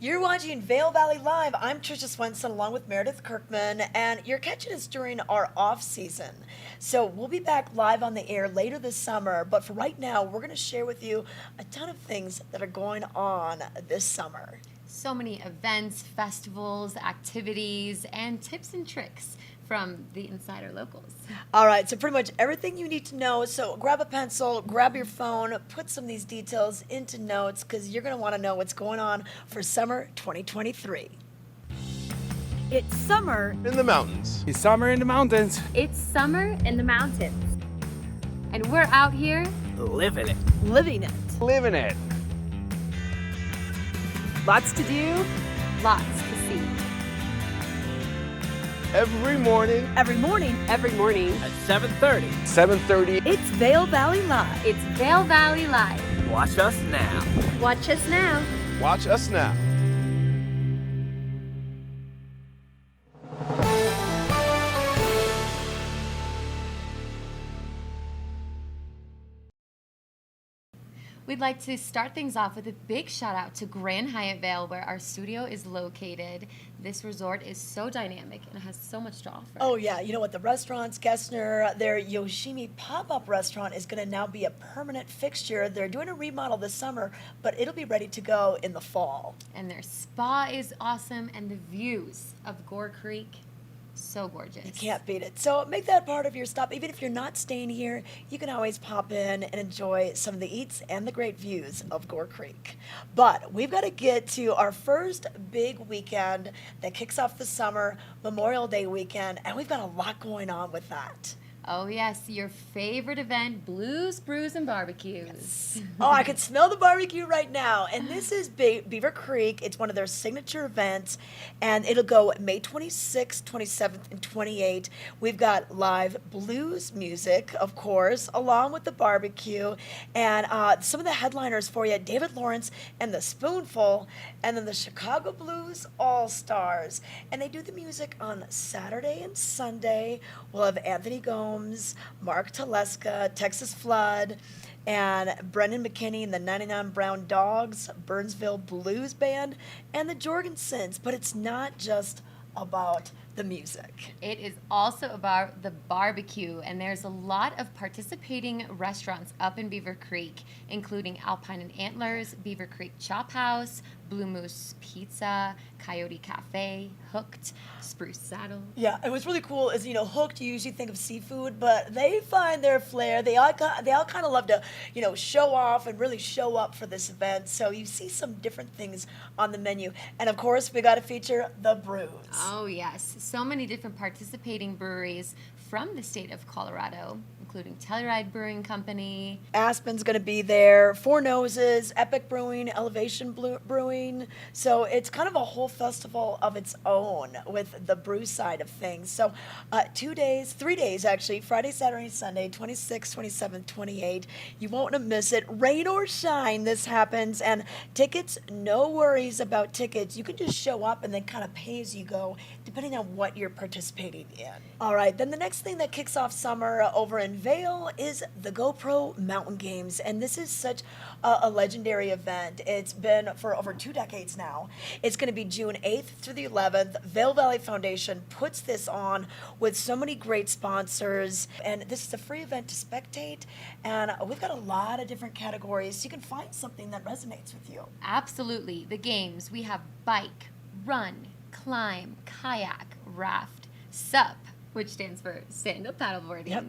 You're watching Vail Valley Live. I'm Tricia Swenson along with Meredith Kirkman, and you're catching us during our off season. So we'll be back live on the air later this summer, but for right now, we're going to share with you a ton of things that are going on this summer. So many events, festivals, activities, and tips and tricks from the Insider Locals. All right, so pretty much everything you need to know. So grab a pencil, grab your phone, put some of these details into notes because you're going to want to know what's going on for summer 2023. It's summer in the mountains. It's summer in the mountains. It's summer in the mountains. And we're out here Living it. living it. Living it. Lots to do. lots to see. Every morning. Every morning Every morning. At 7:30. 7:30. it's Vail Valley Live. It's Vail Valley Live. Watch us now. Watch us now. Watch us now. We'd like to start things off with a big shout out to Grand Hyatt Vail, where our studio is located. This resort is so dynamic and has so much to offer. Oh yeah, you know what? The restaurants, Gessner, their Yoshimi pop-up restaurant is going to now be a permanent fixture. They're doing a remodel this summer, but it'll be ready to go in the fall. And their spa is awesome, and the views of Gore Creek, so gorgeous. You can't beat it. So make that part of your stop. Even if you're not staying here, you can always pop in and enjoy some of the eats and the great views of Gore Creek. But we've got to get to our first big weekend that kicks off the summer, Memorial Day weekend, and we've got a lot going on with that. Oh yes, your favorite event, Blues, Brews, and Barbecues. Oh, I can smell the barbecue right now. And this is Beaver Creek. It's one of their signature events, and it'll go May 26th, 27th, and 28th. We've got live blues music, of course, along with the barbecue, and some of the headliners for you, David Lawrence and the Spoonful, and then the Chicago Blues All-Stars. And they do the music on Saturday and Sunday. We'll have Anthony Gomes, Mark Teleska, Texas Flood, and Brendan McKinney and the 99 Brown Dogs, Burnsville Blues Band, and the Jorgensens. But it's not just about the music. It is also about the barbecue, and there's a lot of participating restaurants up in Beaver Creek, including Alpine and Antlers, Beaver Creek Chop House, Blue Moose Pizza, Coyote Cafe, Hooked, Spruce Saddle. Yeah, and what's really cool is, you know, Hooked, you usually think of seafood, but they find their flair. They all kind of love to, you know, show off and really show up for this event. So you see some different things on the menu. And of course, we got to feature the brews. Oh yes, so many different participating breweries from the state of Colorado, including Telluride Brewing Company. Aspen's going to be there, Four Noses, Epic Brewing, Elevation Brewing. So it's kind of a whole festival of its own with the brew side of things. So 3 days actually, Friday, Saturday, Sunday, 26, 27, 28. You won't want to miss it. Rain or shine, this happens. And tickets, no worries about tickets. You can just show up and then kind of pay as you go, depending on what you're participating in. All right, then the next thing that kicks off summer over in Vail is the GoPro Mountain Games, and this is such a legendary event. It's been for over 2 decades now. It's going to be June 8th through the 11th. Vail Valley Foundation puts this on with so many great sponsors, and this is a free event to spectate, and we've got a lot of different categories, so you can find something that resonates with you. Absolutely. The games, we have bike, run, climb, kayak, raft, SUP, which stands for stand-up paddleboarding, Yep.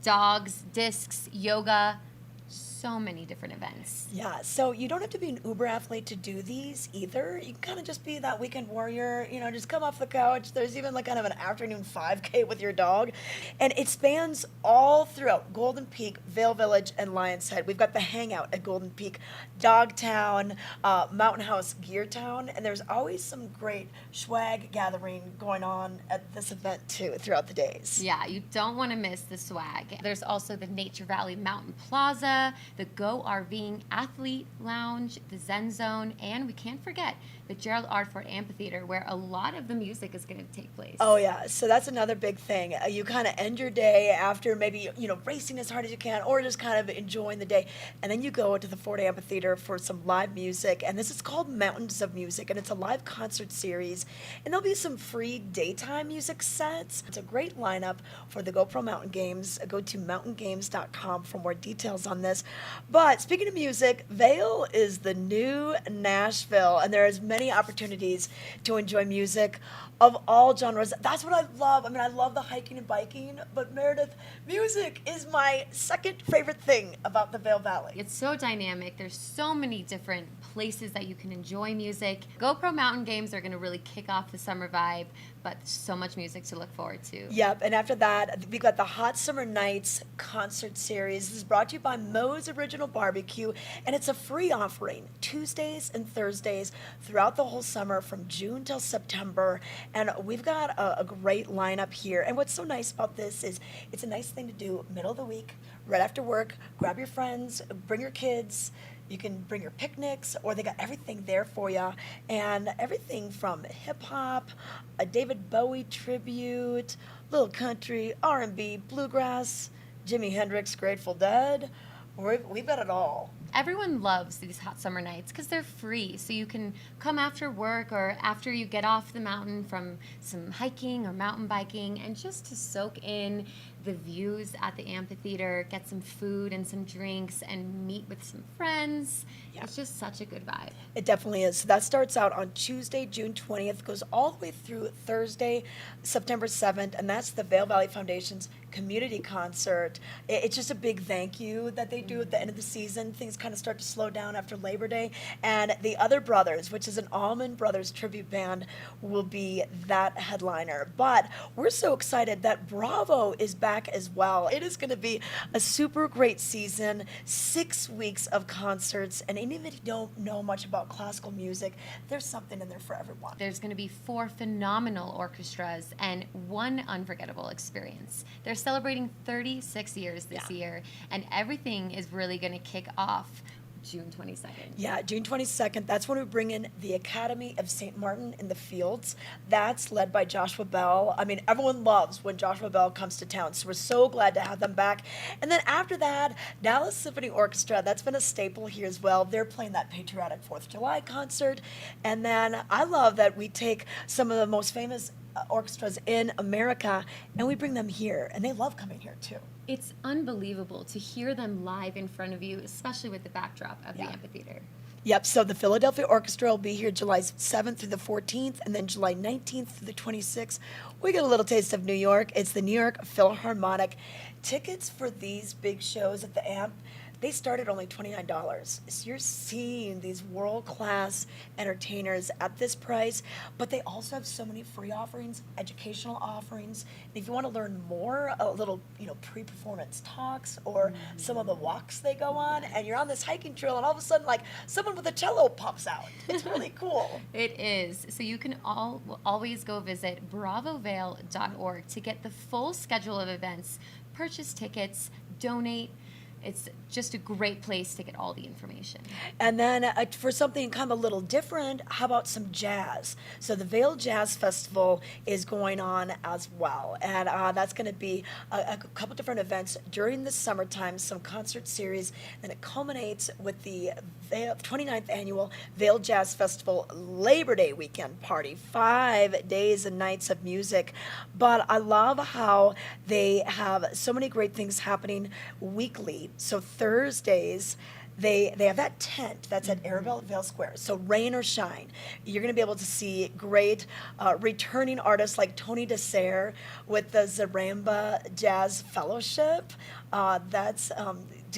dogs, discs, yoga, so many different events. Yeah, so you don't have to be an Uber athlete to do these either. You can kind of just be that weekend warrior, you know, just come off the couch. There's even like kind of an afternoon 5K with your dog. And it spans all throughout Golden Peak, Vail Village, and Lions Head. We've got the Hangout at Golden Peak, Dogtown, Mountain House, Gear Town, and there's always some great swag gathering going on at this event too throughout the days. Yeah, you don't want to miss the swag. There's also the Nature Valley Mountain Plaza, the Go RVing Athlete Lounge, the Zen Zone, and we can't forget the Gerald R. Ford Amphitheater, where a lot of the music is going to take place. Oh yeah, so that's another big thing. You kind of end your day after maybe racing as hard as you can, or just kind of enjoying the day, and then you go to the Ford Amphitheater for some live music. And this is called Mountains of Music, and it's a live concert series. And there'll be some free daytime music sets. It's a great lineup for the GoPro Mountain Games. Go to mountaingames.com for more details on this. But speaking of music, Vail is the new Nashville, and there is many opportunities to enjoy music of all genres. That's what I love. I mean, I love the hiking and biking, but Meredith, music is my second favorite thing about the Vail Valley. It's so dynamic. There's so many different places that you can enjoy music. GoPro Mountain Games are going to really kick off the summer vibe, but so much music to look forward to. Yep, and after that, we've got the Hot Summer Nights concert series. This is brought to you by Moe's Original Barbecue, and it's a free offering Tuesdays and Thursdays throughout the whole summer from June till September. And we've got a great lineup here. And what's so nice about this is it's a nice thing to do middle of the week, right after work. Grab your friends, bring your kids. You can bring your picnics, or they got everything there for you. And everything from hip hop, a David Bowie tribute, little country, R&B, bluegrass, Jimi Hendrix, Grateful Dead. We've got it all. Everyone loves these hot summer nights because they're free. So you can come after work or after you get off the mountain from some hiking or mountain biking, and just to soak in the views at the amphitheater, get some food and some drinks, and meet with some friends. Yeah. It's just such a good vibe. It definitely is. So that starts out on Tuesday, June 20th, goes all the way through Thursday, September 7th, and that's the Vail Valley Foundation's community concert. It's just a big thank you that they do at the end of the season. Things kind of start to slow down after Labor Day. And the Other Brothers, which is an Allman Brothers tribute band, will be that headliner. But we're so excited that Bravo is back as well. It is going to be a super great season, 6 weeks of concerts, and even if you don't know much about classical music, there's something in there for everyone. There's going to be 4 phenomenal orchestras and 1 unforgettable experience. They're celebrating 36 years this year, and everything is really going to kick off June 22nd. Yeah, June 22nd, that's when we bring in the Academy of St. Martin in the Fields. That's led by Joshua Bell. I mean, everyone loves when Joshua Bell comes to town, so we're so glad to have them back. And then after that, Dallas Symphony Orchestra, that's been a staple here as well. They're playing that patriotic 4th of July concert. And then I love that we take some of the most famous orchestras in America and we bring them here, and they love coming here too. It's unbelievable to hear them live in front of you, especially with the backdrop of the amphitheater. Yep, so the Philadelphia Orchestra will be here July 7th through the 14th, and then July 19th through the 26th. We get a little taste of New York. It's the New York Philharmonic. Tickets for these big shows at the Amp, they start at only $29. So you're seeing these world-class entertainers at this price, but they also have so many free offerings, educational offerings. And if you want to learn more, a little, pre-performance talks or some of the walks they go on, and you're on this hiking trail, and all of a sudden, like, someone with a cello pops out. It's really cool. It is. So you can always go visit bravovail.org to get the full schedule of events, purchase tickets, donate. It's just a great place to get all the information. And then for something kind of a little different, how about some jazz? So the Vail Jazz Festival is going on as well. And that's going to be a couple different events during the summertime, some concert series. And it culminates with the 29th annual Vail Jazz Festival Labor Day weekend party. 5 days and nights of music. But I love how they have so many great things happening weekly. So Thursdays, they have that tent that's at Arabelle Vail Square. So rain or shine, you're going to be able to see great returning artists like Tony DeSere with the Zaramba Jazz Fellowship. That's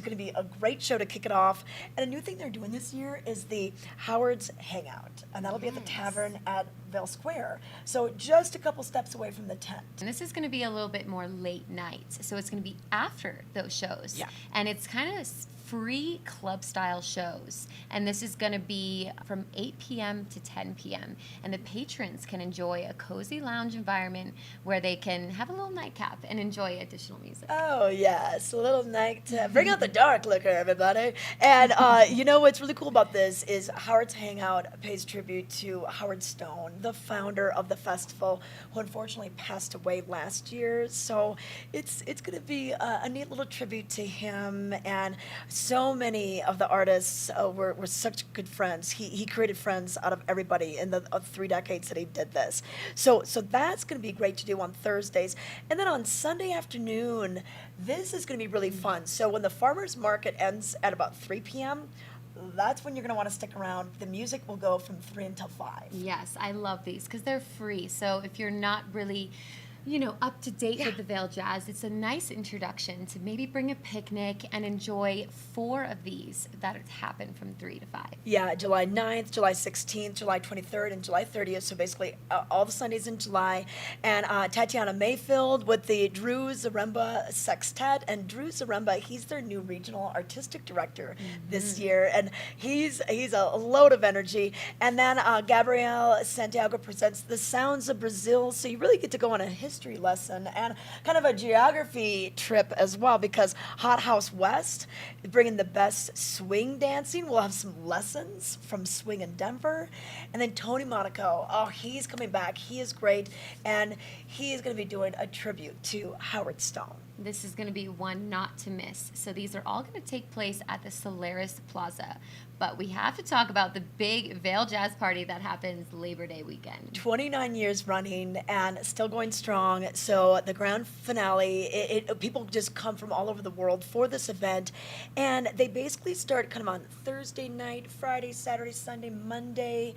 going to be a great show to kick it off. And a new thing they're doing this year is the Howard's Hangout, and that'll be at the tavern at Vail Square. So just a couple steps away from the tent. And this is going to be a little bit more late night, so it's going to be after those shows. Yeah. And it's kind of free club style shows. And this is going to be from 8 p.m. to 10 p.m. And the patrons can enjoy a cozy lounge environment where they can have a little nightcap and enjoy additional music. Oh, yes, a little night. Bring out the dark liquor, everybody. And what's really cool about this is Howard's Hangout pays tribute to Howard Stone, the founder of the festival, who unfortunately passed away last year. So it's going to be a neat little tribute to him. And so many of the artists were such good friends. He created friends out of everybody in the 3 decades that he did this. So that's going to be great to do on Thursdays. And then on Sunday afternoon, this is going to be really fun. So when the farmers market ends at about 3 p.m., that's when you're going to want to stick around. The music will go from 3 until 5. Yes, I love these because they're free. So if you're not really, up to date with the Vail Jazz, it's a nice introduction to maybe bring a picnic and enjoy 4 of these that happen from 3 to 5. Yeah, July 9th, July 16th, July 23rd, and July 30th. So basically all the Sundays in July. And Tatiana Mayfield with the Drew Zaremba Sextet. And Drew Zaremba, he's their new regional artistic director this year. And he's a load of energy. And then Gabrielle Santiago presents The Sounds of Brazil. So you really get to go on a history lesson and kind of a geography trip as well, because Hot House West is bringing the best swing dancing. We'll have some lessons from Swing in Denver. And then Tony Monaco, he's coming back. He is great. And he is going to be doing a tribute to Howard Stone. This is going to be one not to miss. So these are all going to take place at the Solaris Plaza. But we have to talk about the big Vail Jazz Party that happens Labor Day weekend. 29 years running and still going strong. So the grand finale, people just come from all over the world for this event. And they basically start kind of on Thursday night, Friday, Saturday, Sunday, Monday.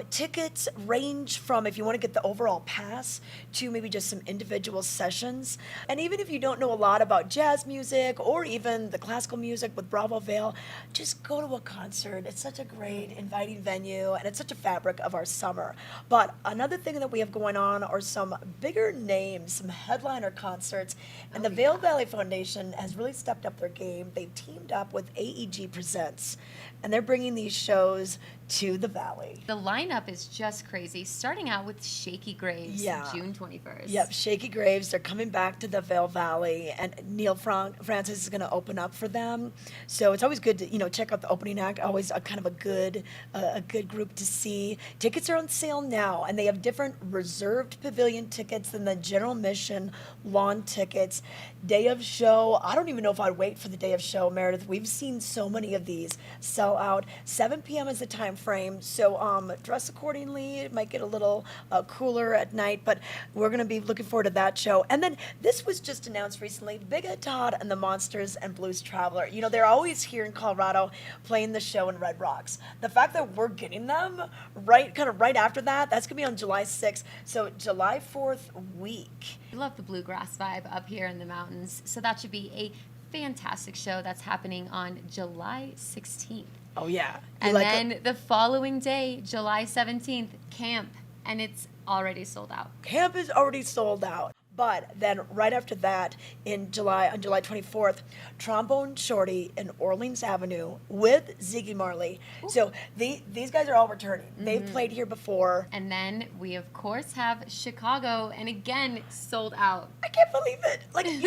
Tickets range from, if you want to get the overall pass, to maybe just some individual sessions. And even if you don't know a lot about jazz music or even the classical music with Bravo Vail, just go to a concert. It's such a great, inviting venue, and it's such a fabric of our summer. But another thing that we have going on are some bigger names, some headliner concerts, and the Vail Valley Foundation has really stepped up their game. They've teamed up with AEG Presents, and they're bringing these shows to the Valley. The lineup is just crazy, starting out with Shaky Graves, June 21st. Yep, Shaky Graves, they're coming back to the Vail Valley, and Neil Francis is going to open up for them. So it's always good to, check out the opening act, always a kind of a good group to see. Tickets are on sale now, and they have different reserved pavilion tickets than the general admission lawn tickets. Day of show, I don't even know if I'd wait for the day of show, Meredith. We've seen so many of these sell out. 7 p.m. is the time frame, so dress accordingly. It might get a little cooler at night, but we're going to be looking forward to that show. And then this was just announced recently, Big Ed Todd and the Monsters and Blues Traveler. They're always here in Colorado playing the show in Red Rocks. The fact that we're getting them right after that, that's going to be on July 6th, so July 4th week. We love the bluegrass vibe up here in the mountains, so that should be a fantastic show that's happening on July 16th. Oh, yeah. And then the following day, July 17th, camp, and it's already sold out. Camp is already sold out. But then right after that, on July 24th, Trombone Shorty in Orleans Avenue with Ziggy Marley. Ooh. So these guys are all returning. Mm-hmm. They've played here before. And then we, of course, have Chicago, and again, sold out. I can't believe it.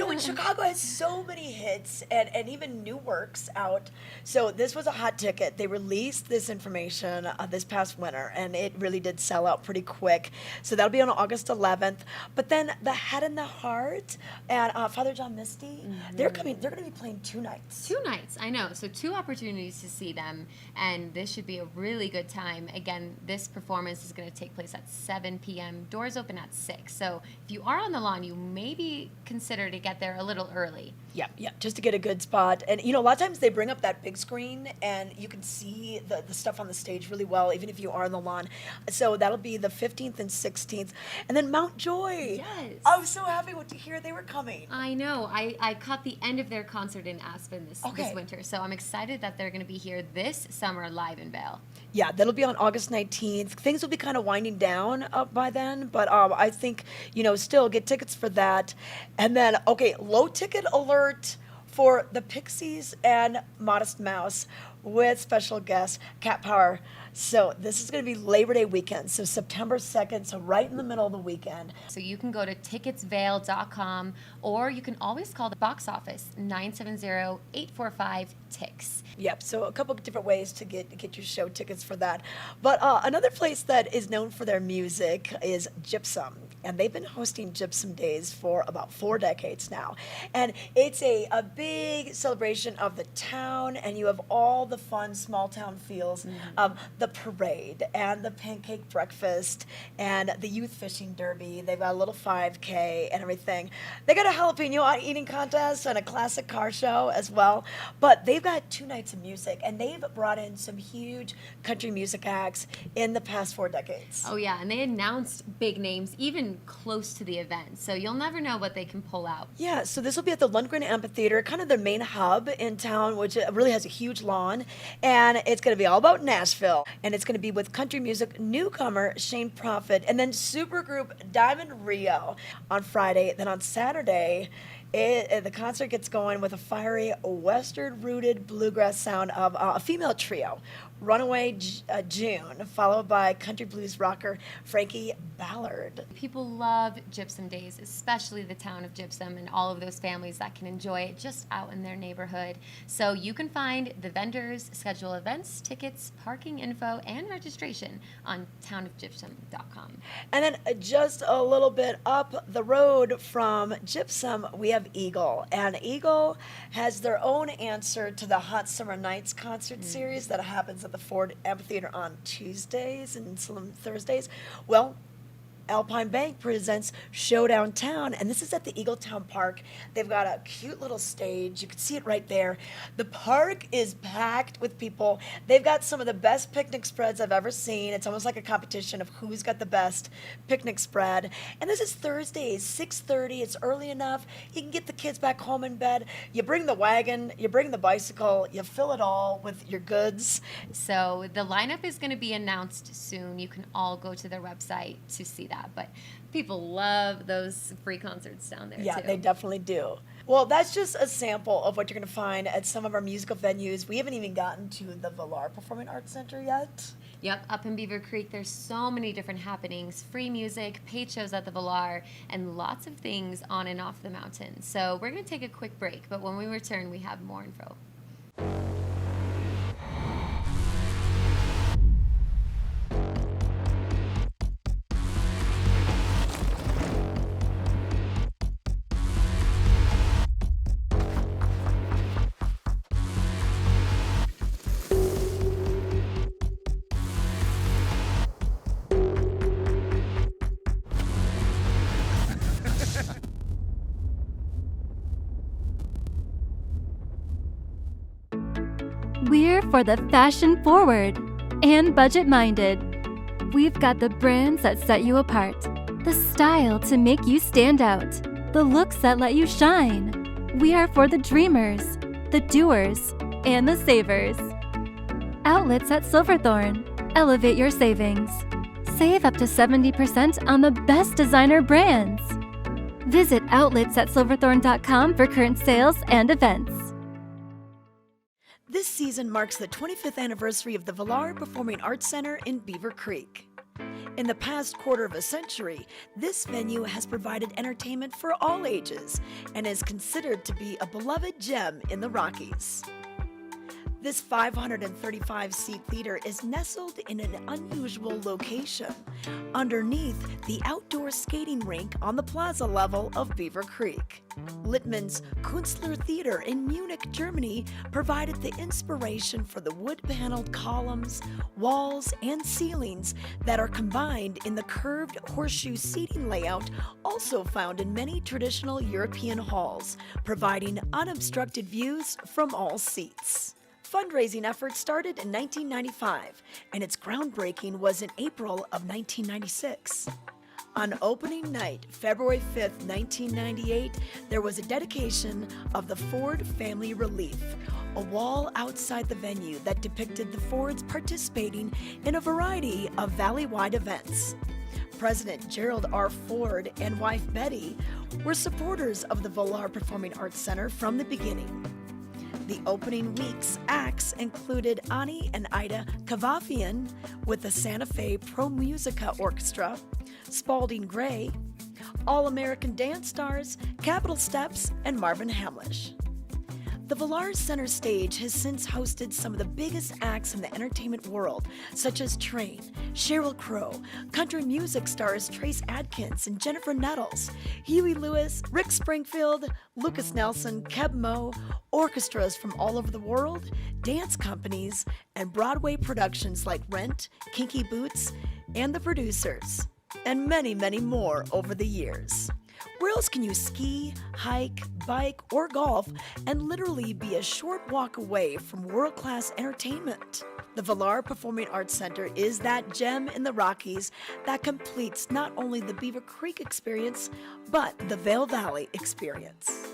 When Chicago has so many hits and even new works out. So this was a hot ticket. They released this information this past winter, and it really did sell out pretty quick. So that'll be on August 11th. But then the Head and the Heart and Father John Misty, they're going to be playing 2 nights. 2 nights, I know. So 2 opportunities to see them, and this should be a really good time. Again, this performance is going to take place at 7 p.m. Doors open at 6. So if you are on the lawn, you maybe consider to get there a little early. Yeah, just to get a good spot. And, a lot of times they bring up that big screen, and you can see the stuff on the stage really well, even if you are on the lawn. So that'll be the 15th and 16th. And then Mount Joy. Yes. I was so happy to hear they were coming. I know. I caught the end of their concert in Aspen this winter, so I'm excited that they're going to be here this summer live in Vail. Yeah, that'll be on August 19th. Things will be kind of winding down by then, but I think, still get tickets for that. And then, low ticket alert for the Pixies and Modest Mouse with special guest Cat Power. So this is going to be Labor Day weekend, so September 2nd, so right in the middle of the weekend. So you can go to ticketsvail.com, or you can always call the box office 970-845-TIX. Yep, so a couple of different ways to get your show tickets for that. But another place that is known for their music is Gypsum. And they've been hosting Gypsum Days for about 4 decades now. And it's a big celebration of the town, and you have all the fun small town feels of the parade and the pancake breakfast and the youth fishing derby. They've got a little 5K and everything. They got a jalapeno eating contest and a classic car show as well. But they've got 2 nights of music, and they've brought in some huge country music acts in the past 4 decades. Oh yeah, and they announced big names even close to the event, so you'll never know what they can pull out. Yeah, so this will be at the Lundgren Amphitheater, kind of the main hub in town, which really has a huge lawn, and it's going to be all about Nashville, and it's going to be with country music newcomer Shane Prophet, and then supergroup Diamond Rio on Friday. Then on Saturday, the concert gets going with a fiery Western-rooted bluegrass sound of a female trio, Runaway June, followed by country blues rocker Frankie Ballard. People love Gypsum Days, especially the town of Gypsum and all of those families that can enjoy it just out in their neighborhood. So you can find the vendors, schedule events, tickets, parking info, and registration on townofgypsum.com. And then just a little bit up the road from Gypsum, we have Eagle. And Eagle has their own answer to the Hot Summer Nights concert series that happens at the Ford Amphitheater on Tuesdays and some Thursdays. Well, Alpine Bank presents Showdown Town, and this is at the Eagletown Park. They've got a cute little stage. You can see it right there. The park is packed with people. They've got some of the best picnic spreads I've ever seen. It's almost like a competition of who's got the best picnic spread. And this is Thursdays, 6:30. It's early enough. You can get the kids back home in bed. You bring the wagon, you bring the bicycle, you fill it all with your goods. So the lineup is going to be announced soon. You can all go to their website to see that. But people love those free concerts down there, Yeah, too. they definitely do. Well, that's just a sample of what you're going to find at some of our musical venues. We haven't even gotten to the Valar Performing Arts Center yet. Yep, up in Beaver Creek, there's so many different happenings, free music, paid shows at the Valar, and lots of things on and off the mountain. So we're going to take a quick break, but when we return, we have more info. We're for the fashion forward and budget minded. We've got the brands that set you apart, the style to make you stand out, the looks that let you shine. We are for the dreamers, the doers, and the savers. Outlets at Silverthorne. Elevate your savings. Save up to 70% on the best designer brands. Visit outlets@silverthorne.com for current sales and events. This season marks the 25th anniversary of the Valar Performing Arts Center in Beaver Creek. In the past quarter of a century, this venue has provided entertainment for all ages and is considered to be a beloved gem in the Rockies. This 535-seat theater is nestled in an unusual location, underneath the outdoor skating rink on the plaza level of Beaver Creek. Littmann's Künstler Theater in Munich, Germany provided the inspiration for the wood-paneled columns, walls, and ceilings that are combined in the curved horseshoe seating layout also found in many traditional European halls, providing unobstructed views from all seats. Fundraising efforts started in 1995, and its groundbreaking was in April of 1996. On opening night, February 5th, 1998, there was a dedication of the Ford Family Relief, a wall outside the venue that depicted the Fords participating in a variety of valley-wide events. President Gerald R. Ford and wife Betty were supporters of the Valar Performing Arts Center from the beginning. The opening week's acts included Ani and Ida Kavafian with the Santa Fe Pro Musica Orchestra, Spalding Gray, All-American Dance Stars, Capitol Steps, and Marvin Hamlish. The Valar Center stage has since hosted some of the biggest acts in the entertainment world, such as Train, Sheryl Crow, country music stars Trace Adkins and Jennifer Nettles, Huey Lewis, Rick Springfield, Lucas Nelson, Keb Mo, orchestras from all over the world, dance companies, and Broadway productions like Rent, Kinky Boots, and The Producers, and many, many more over the years. Where else can you ski, hike, bike, or golf and literally be a short walk away from world-class entertainment? The Valar Performing Arts Center is that gem in the Rockies that completes not only the Beaver Creek experience, but the Vail Valley experience.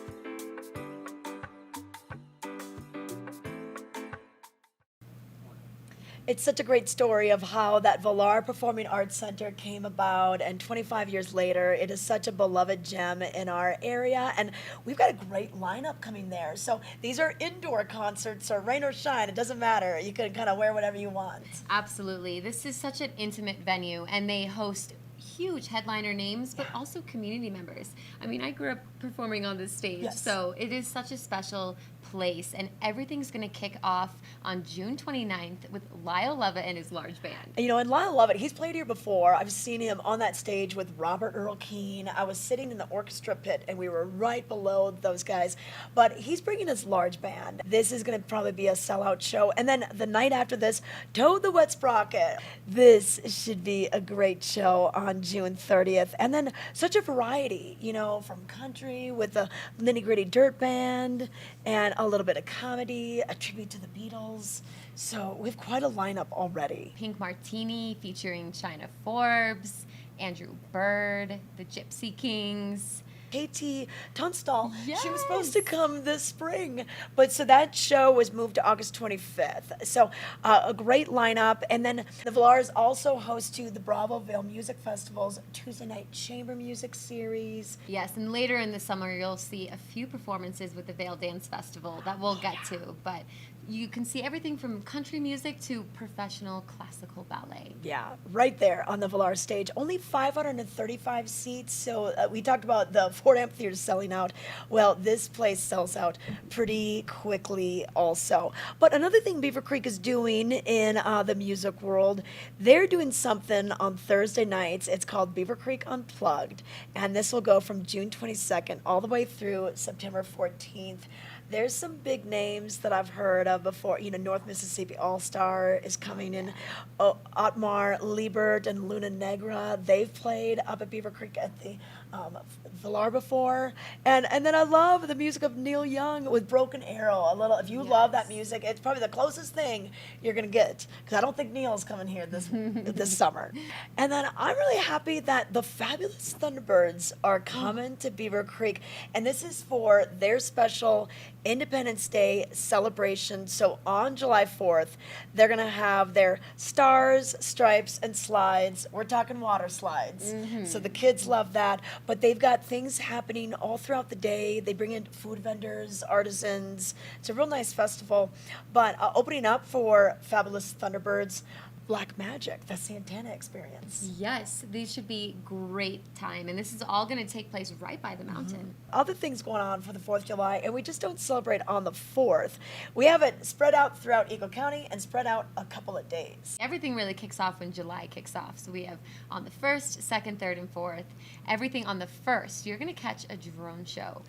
It's such a great story of how that Valar Performing Arts Center came about, and 25 years later, it is such a beloved gem in our area, and we've got a great lineup coming there. So these are indoor concerts, so rain or shine, it doesn't matter. You can kind of wear whatever you want. Absolutely. This is such an intimate venue, and they host huge headliner names, but also community members. I mean, I grew up performing on this stage, Yes. so it is such a special place, and everything's going to kick off on June 29th with Lyle Lovett and his large band. And, and Lyle Lovett, he's played here before. I've seen him on that stage with Robert Earl Keen. I was sitting in the orchestra pit, and we were right below those guys. But he's bringing his large band. This is going to probably be a sellout show. And then the night after this, Toad the Wet Sprocket. This should be a great show on June 30th. And then such a variety, from country with the Nitty Gritty Dirt Band and a little bit of comedy, a tribute to the Beatles. So we have quite a lineup already. Pink Martini featuring China Forbes, Andrew Bird, the Gypsy Kings. Katie Tunstall, she was supposed Yes. to come this spring, but so that show was moved to August 25th. So a great lineup. And then the Valars also host to the Bravo Vail Music Festival's Tuesday Night Chamber Music Series. Yes, and later in the summer, you'll see a few performances with the Vail Dance Festival that we'll get to. But you can see everything from country music to professional classical ballet. Yeah, right there on the Valar stage. Only 535 seats. So we talked about the Ford Amphitheater selling out. Well, this place sells out pretty quickly also. But another thing Beaver Creek is doing in the music world, they're doing something on Thursday nights. It's called Beaver Creek Unplugged. And this will go from June 22nd all the way through September 14th. There's some big names that I've heard of before. North Mississippi All-Star is coming in. Otmar Liebert and Luna Negra, they've played up at Beaver Creek at the Valar before. And then I love the music of Neil Young with Broken Arrow. If you love that music, it's probably the closest thing you're going to get. Because I don't think Neil's coming here this summer. And then I'm really happy that the Fabulous Thunderbirds are coming to Beaver Creek. And this is for their special Independence Day celebration. So on July 4th, they're going to have their stars, stripes, and slides. We're talking water slides. So the kids love that. But they've got things happening all throughout the day. They bring in food vendors, artisans. It's a real nice festival. But opening up for Fabulous Thunderbirds, Black Magic, the Santana Experience. Yes, these should be great time, and this is all going to take place right by the mountain. Other things going on for the 4th of July, and we just don't celebrate on the 4th. We have it spread out throughout Eagle County and spread out a couple of days. Everything really kicks off when July kicks off. So we have on the 1st, 2nd, 3rd, and 4th. Everything on the 1st, you're going to catch a drone show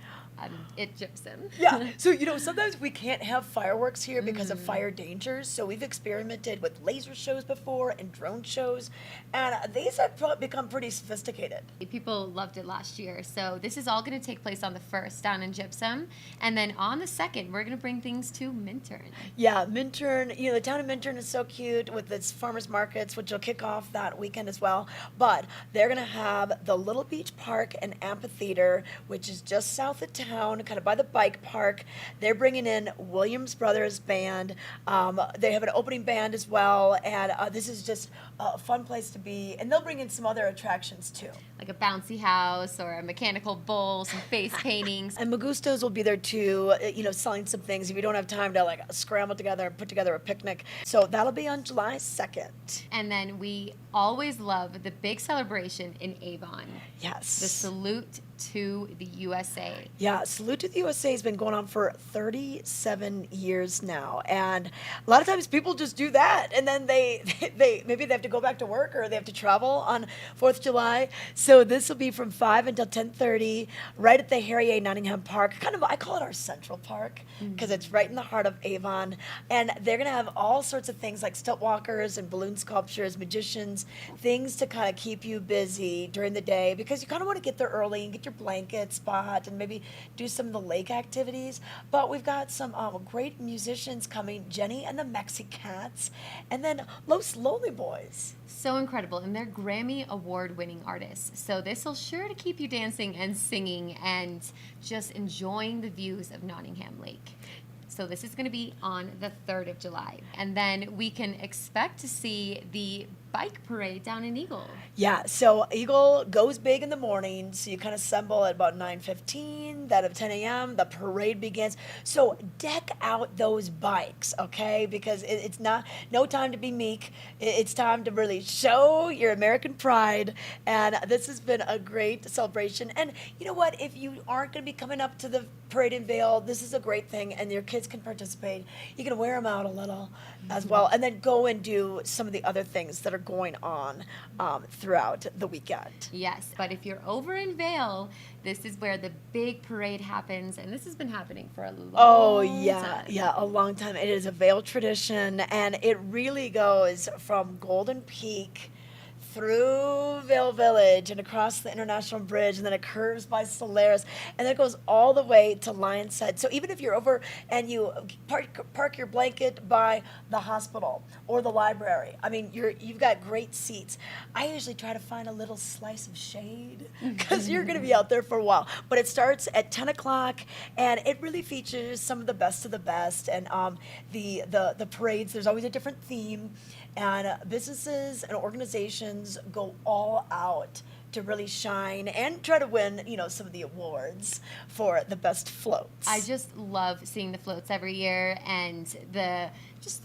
at Gypsum. Yeah, so sometimes we can't have fireworks here because of fire dangers, so we've experimented with laser shows before and drone shows, and these have become pretty sophisticated. People loved it last year. So this is all going to take place on the 1st down in Gypsum. And then on the 2nd, we're going to bring things to Minturn. Yeah, Minturn, the town of Minturn is so cute with its farmers markets, which will kick off that weekend as well. But they're going to have the Little Beach Park and Amphitheater, which is just south of town. downtown, kind of by the bike park. They're bringing in Williams Brothers Band. They have an opening band as well, and this is just a fun place to be. And they'll bring in some other attractions too. Like a bouncy house or a mechanical bull, some face paintings. And Magustos will be there too, selling some things if you don't have time to like scramble together and put together a picnic. So that'll be on July 2nd. And then we always love the big celebration in Avon. Yes. The Salute to the USA. Yeah, Salute to the USA has been going on for 37 years now. And a lot of times people just do that. And then they maybe they have to go back to work or they have to travel on 4th of July. So this will be from 5 until 10:30 right at the Harry A. Nottingham Park. Kind of, I call it our Central Park because it's right in the heart of Avon. And they're going to have all sorts of things like stilt walkers and balloon sculptures, magicians, things to kind of keep you busy during the day because you kind of want to get there early and get your blanket spot and maybe do some of the lake activities. But we've got some great musicians coming, Jenny and the Mexicats, and then Los Lonely Boys. So incredible, and they're Grammy award-winning artists. So this will sure to keep you dancing and singing and just enjoying the views of Nottingham Lake. So this is going to be on the 3rd of July. And then we can expect to see the bike parade down in Eagle. Yeah, so Eagle goes big in the morning, so you kind of assemble at about 9:15. That at 10 a.m., the parade begins. So deck out those bikes, okay? Because it's no time to be meek. It's time to really show your American pride. And this has been a great celebration. And you know what? If you aren't going to be coming up to the parade in Vail, this is a great thing, and your kids can participate. You can wear them out a little as well, and then go and do some of the other things that are going on throughout the weekend. Yes, but if you're over in Vail, this is where the big parade happens, and this has been happening for a long time. A long time. It is a Vail tradition, and it really goes from Golden Peak through Vail Village and across the International Bridge, and then it curves by Solaris, and then it goes all the way to Lion's Head. So even if you're over and you park your blanket by the hospital or the library, I mean, you've got great seats. I usually try to find a little slice of shade because you're going to be out there for a while. But it starts at 10 o'clock, and it really features some of the best, and the parades. There's always a different theme. And businesses and organizations go all out to really shine and try to win, some of the awards for the best floats. I just love seeing the floats every year and the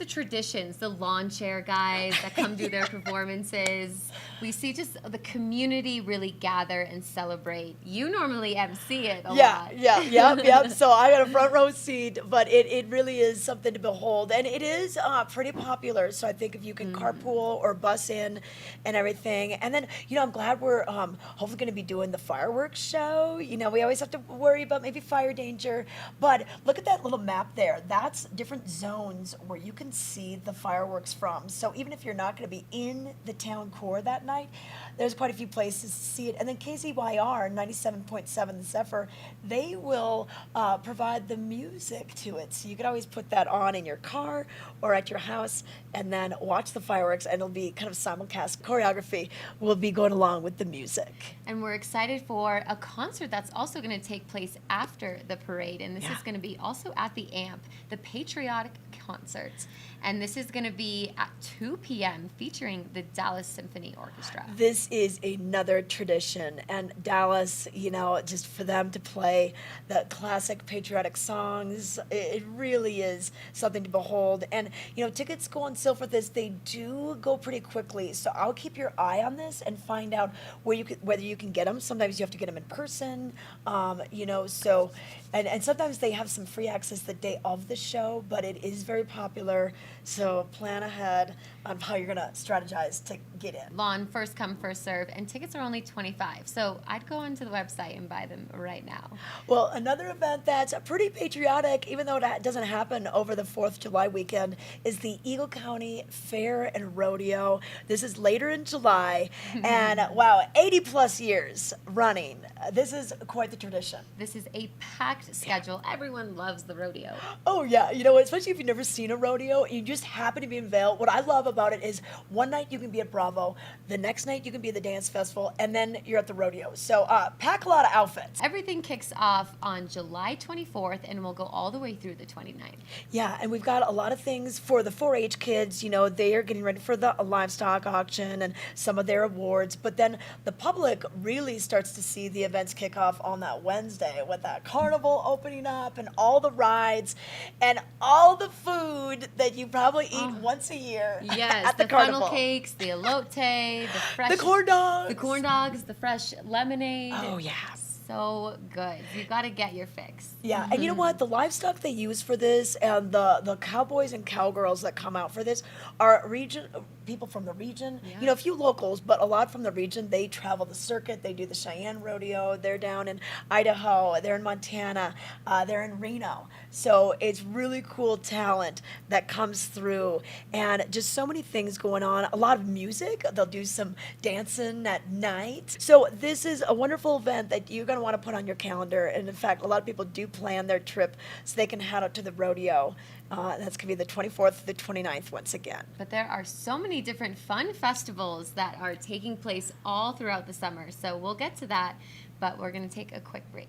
traditions, the lawn chair guys that come do their performances. We see just the community really gather and celebrate. You normally MC it a lot. Yep. So I got a front row seat, but it really is something to behold. And it is pretty popular. So I think if you can carpool or bus in and everything. And then, I'm glad we're hopefully going to be doing the fireworks show. We always have to worry about maybe fire danger. But look at that little map there. That's different zones where you can see the fireworks from. So even if you're not going to be in the town core that night, there's quite a few places to see it. And then KZYR 97.7 The Zephyr, they will provide the music to it. So you can always put that on in your car or at your house and then watch the fireworks, and it'll be kind of simulcast choreography will be going along with the music. And we're excited for a concert that's also going to take place after the parade, and this is going to be also at the AMP, the Patriotic Concert. And this is going to be at 2 p.m. featuring the Dallas Symphony Orchestra. This is another tradition, and Dallas, just for them to play the classic patriotic songs, it really is something to behold. And, tickets go on sale for this. They do go pretty quickly, so I'll keep your eye on this and find out whether you can get them. Sometimes you have to get them in person, so, and sometimes they have some free access the day of the show, but it is very popular. So plan ahead on how you're going to strategize to get in. Lawn, first come, first serve, and tickets are only $25. So I'd go onto the website and buy them right now. Well, another event that's pretty patriotic, even though it doesn't happen over the 4th of July weekend, is the Eagle County Fair and Rodeo. This is later in July, and 80 plus years running. This is quite the tradition. This is a packed schedule. Everyone loves the rodeo. Oh, yeah. Especially if you've never seen a rodeo. rodeo, you just happen to be in Vail. What I love about it is one night you can be at Bravo, the next night you can be at the dance festival, and then you're at the rodeo. So pack a lot of outfits. Everything kicks off on July 24th and will go all the way through the 29th. Yeah, and we've got a lot of things for the 4-H kids. You know, they are getting ready for the livestock auction and some of their awards. But then the public really starts to see the events kick off on that Wednesday with that carnival opening up and all the rides and all the food that you probably eat once a year Yes, at the the carnival. funnel cakes, the elote, the fresh... The corn dogs. The corn dogs, the fresh lemonade. Oh, yeah. So good. You got to get your fix. Yeah, and you know what? The livestock they use for this and the cowboys and cowgirls that come out for this are people from the region. Yeah. You know, a few locals, but a lot from the region. They travel the circuit. They do the Cheyenne Rodeo. They're down in Idaho. They're in Montana. They're in Reno. So it's really cool talent that comes through and just so many things going on. A lot of music. They'll do some dancing at night. So this is a wonderful event that you're going to want to put on your calendar. And in fact, a lot of people do plan their trip so they can head out to the rodeo. That's going to be the 24th to the 29th once again. But there are so many different fun festivals that are taking place all throughout the summer. So we'll get to that, but we're going to take a quick break.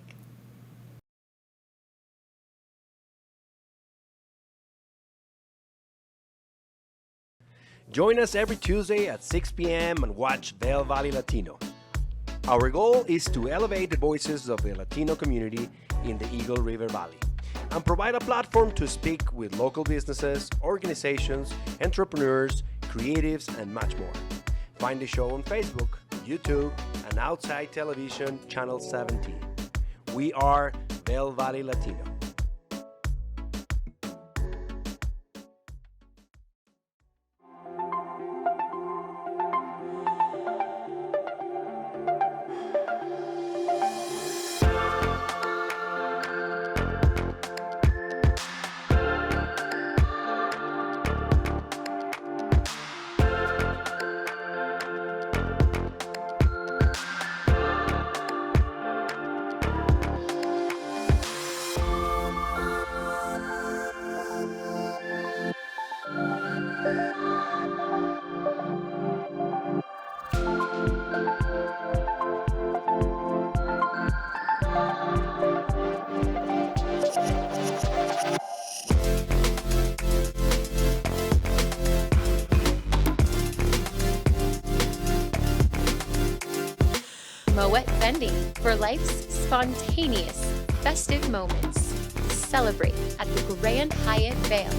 Join us every Tuesday at 6 p.m. and watch Vail Valley Latino. Our goal is to elevate the voices of the Latino community in the Eagle River Valley and provide a platform to speak with local businesses, organizations, entrepreneurs, creatives, and much more. Find the show on Facebook, YouTube, and Outside Television Channel 17. We are Vail Valley Latino. Moet Vending for life's spontaneous, festive moments. Celebrate at the Grand Hyatt Vail.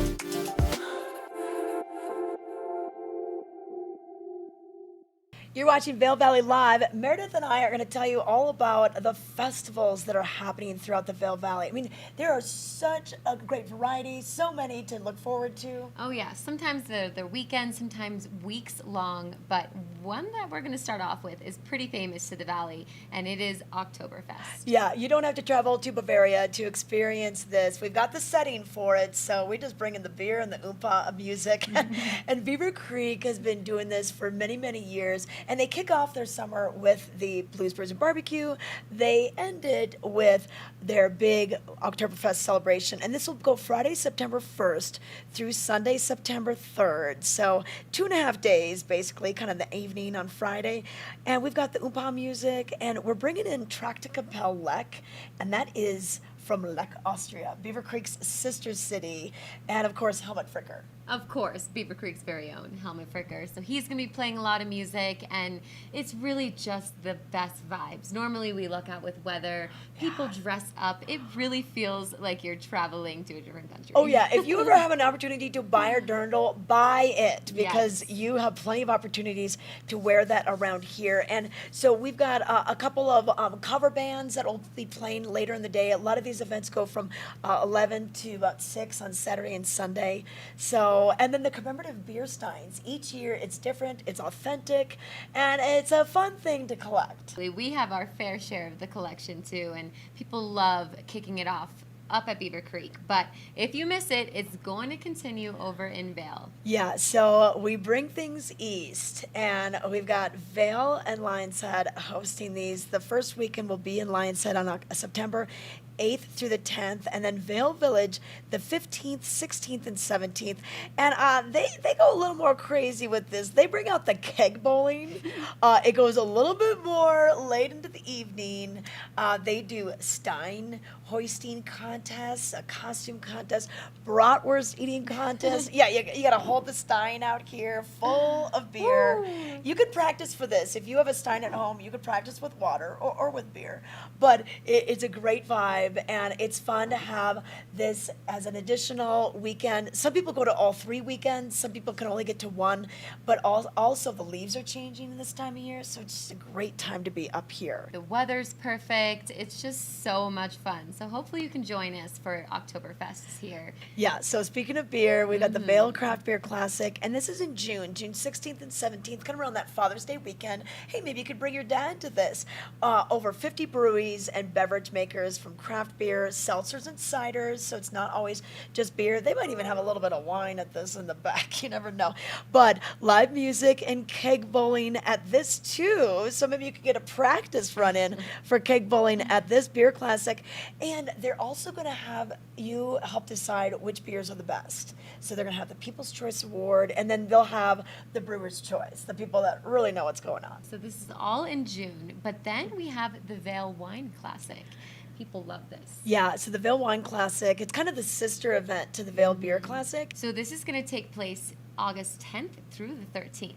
You're watching Vail Valley Live. Meredith and I are going to tell you all about the festivals that are happening throughout the Vail Valley. I mean, there are such a great variety, so many to look forward to. Oh yeah, sometimes they're weekends, sometimes weeks long, but one that we're going to start off with is pretty famous to the Valley, and it is Oktoberfest. Yeah, you don't have to travel to Bavaria to experience this. We've got the setting for it, so we just bring in the beer and the oompa music. And Beaver Creek has been doing this for many, many years, and they kick off their summer with the Blues, Brews, and Barbecue. They ended with their big Oktoberfest celebration, and this will go Friday, September 1st through Sunday, September 3rd. So 2.5 days, basically, kind of the evening on Friday. And we've got the oompa music, and we're bringing in Trachtekapelle Lech, and that is from Lech, Austria, Beaver Creek's sister city, and of course, Helmut Fricker. Of course, Beaver Creek's very own Helmut Fricker. So he's going to be playing a lot of music, and it's really just the best vibes. Normally we look out with weather, people dress up. It really feels like you're traveling to a different country. Oh yeah, if you ever have an opportunity to buy a dirndl, buy it, because you have plenty of opportunities to wear that around here. And so we've got a couple of cover bands that will be playing later in the day. A lot of these events go from 11 to about 6 on Saturday and Sunday. So, and then the commemorative beer steins. Each year it's different, it's authentic, and it's a fun thing to collect. We have our fair share of the collection too, and people love kicking it off up at Beaver Creek. But if you miss it, it's going to continue over in Vail. Yeah, so we bring things east, and we've got Vail and Lions Head hosting these. The first weekend will be in Lions Head on September 8th through the 10th, and then Vail Village the 15th, 16th, and 17th. And they go a little more crazy with this. They bring out the keg bowling. It goes a little bit more late into the evening. They do Stein hoisting contests, a costume contest, bratwurst eating contest. Yeah, you got to hold the Stein out here full of beer. You could practice for this. If you have a Stein at home, you could practice with water or with beer. But it's a great vibe, and it's fun to have this as an additional weekend. Some people go to all 3 weekends. Some people can only get to one. But also the leaves are changing this time of year, so it's just a great time to be up here. The weather's perfect. It's just so much fun. So hopefully you can join us for Oktoberfest here. Yeah, so speaking of beer, we got the Vail Craft Beer Classic, and this is in June 16th and 17th, kind of around that Father's Day weekend. Hey, maybe you could bring your dad to this. Over 50 breweries and beverage makers from craft beer, seltzers, and ciders, so it's not always just beer. They might even have a little bit of wine at this in the back. You never know. But live music and keg bowling at this, too, so maybe you could get a practice run in for keg bowling at this beer classic. And they're also going to have you help decide which beers are the best. So they're going to have the People's Choice Award, and then they'll have the Brewer's Choice, the people that really know what's going on. So this is all in June, but then we have the Vail Wine Classic. People love this. Yeah, so the Vail Wine Classic, it's kind of the sister event to the Vail Beer Classic. So this is going to take place August 10th through the 13th.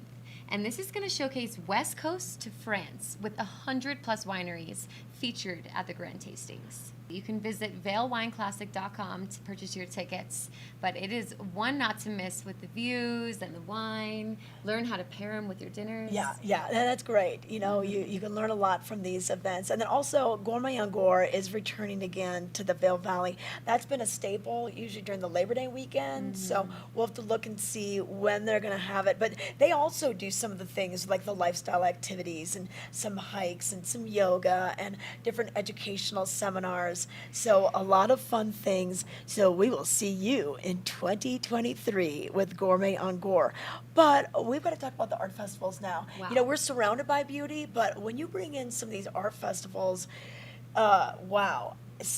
And this is going to showcase West Coast to France with 100+ wineries featured at the Grand Tastings. You can visit vailwineclassic.com to purchase your tickets, but it is one not to miss with the views and the wine. Learn how to pair them with your dinners. Yeah, that's great. You know, you can learn a lot from these events. And then also, Gourmet on Gore is returning again to the Vail Valley. That's been a staple, usually during the Labor Day weekend, so we'll have to look and see when they're going to have it. But they also do some of the things like the lifestyle activities and some hikes and some yoga and different educational seminars. So a lot of fun things. So we will see you in 2023 with Gourmet on Gore. But we've got to talk about the art festivals now. Wow. You know, we're surrounded by beauty, but when you bring in some of these art festivals, wow.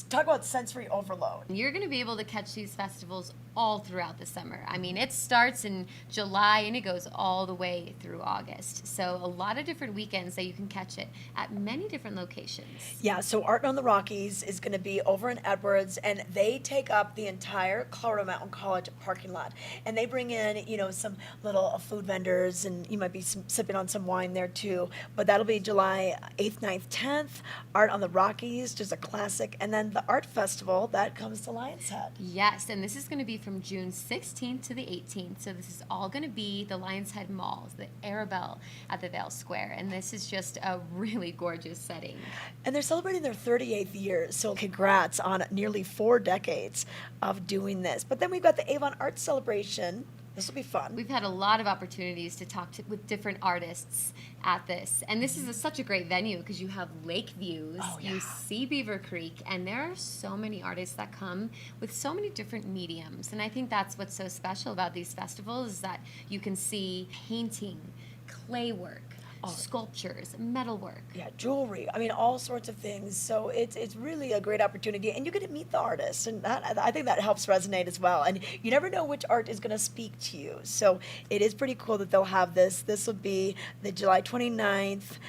Talk about sensory overload. You're going to be able to catch these festivals all throughout the summer. I mean, it starts in July and it goes all the way through August. So a lot of different weekends that you can catch it at many different locations. Yeah, so Art on the Rockies is going to be over in Edwards, and they take up the entire Colorado Mountain College parking lot. And they bring in, you know, some little food vendors, and you might be sipping on some wine there too. But that'll be July 8th, 9th, 10th. Art on the Rockies, just a classic. And then the art festival, that comes to Lion's Head. Yes, and this is going to be from June 16th to the 18th. So this is all going to be the Lion's Head Mall, the Arabelle at the Vail Square. And this is just a really gorgeous setting. And they're celebrating their 38th year, so congrats on nearly 4 decades of doing this. But then we've got the Avon Art Celebration. This will be fun. We've had a lot of opportunities to talk with different artists at this. And this is such a great venue because you have lake views, you see Beaver Creek, and there are so many artists that come with so many different mediums. And I think that's what's so special about these festivals is that you can see painting, clay work, sculptures, metalwork. Yeah, jewelry. I mean, all sorts of things. So it's really a great opportunity, and you get to meet the artists, and I think that helps resonate as well. And you never know which art is going to speak to you. So it is pretty cool that they'll have this. This will be the July 29th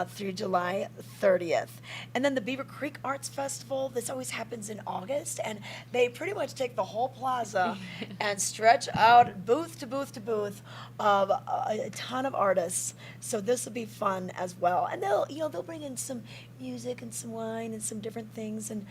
through July 30th. And then the Beaver Creek Arts Festival, this always happens in August, and they pretty much take the whole plaza and stretch out booth to booth to booth of a ton of artists. So this will be fun as well, and they'll bring in some music and some wine and some different things, and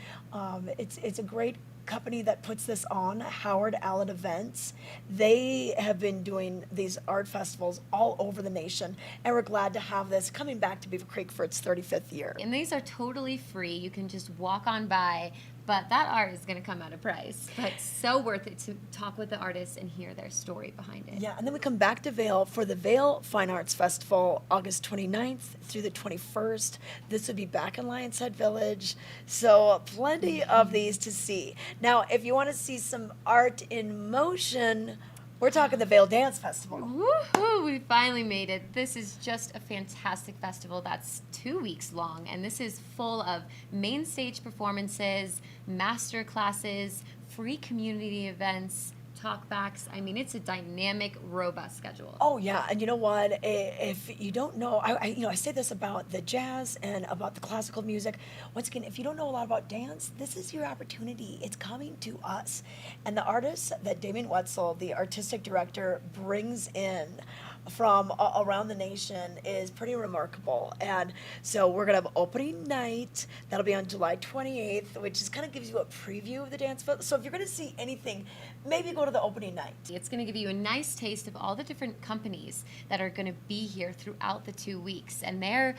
it's a great company that puts this on, Howard Allen Events. They have been doing these art festivals all over the nation, and we're glad to have this coming back to Beaver Creek for its 35th year. And these are totally free. You can just walk on by, but that art is going to come at a price. But so worth it to talk with the artists and hear their story behind it. Yeah, and then we come back to Vail for the Vail Fine Arts Festival, August 29th through the 21st. This would be back in Lion's Head Village, so plenty of these to see. Now, if you want to see some art in motion, We're talking the Vail Dance Festival. Woohoo! We finally made it. This is just a fantastic festival that's 2 weeks long, and this is full of main stage performances, master classes, free community events, talkbacks. I mean, it's a dynamic, robust schedule. Oh yeah, and you know what? If you don't know, I say this about the jazz and about the classical music. Once again, if you don't know a lot about dance, this is your opportunity. It's coming to us, and the artists that Damien Wetzel, the artistic director, brings in from around the nation is pretty remarkable. And so we're gonna have opening night. That'll be on July 28th, which is kind of gives you a preview of the dance festival. So if you're gonna see anything, maybe go to the opening night. It's going to give you a nice taste of all the different companies that are going to be here throughout the 2 weeks. And they're,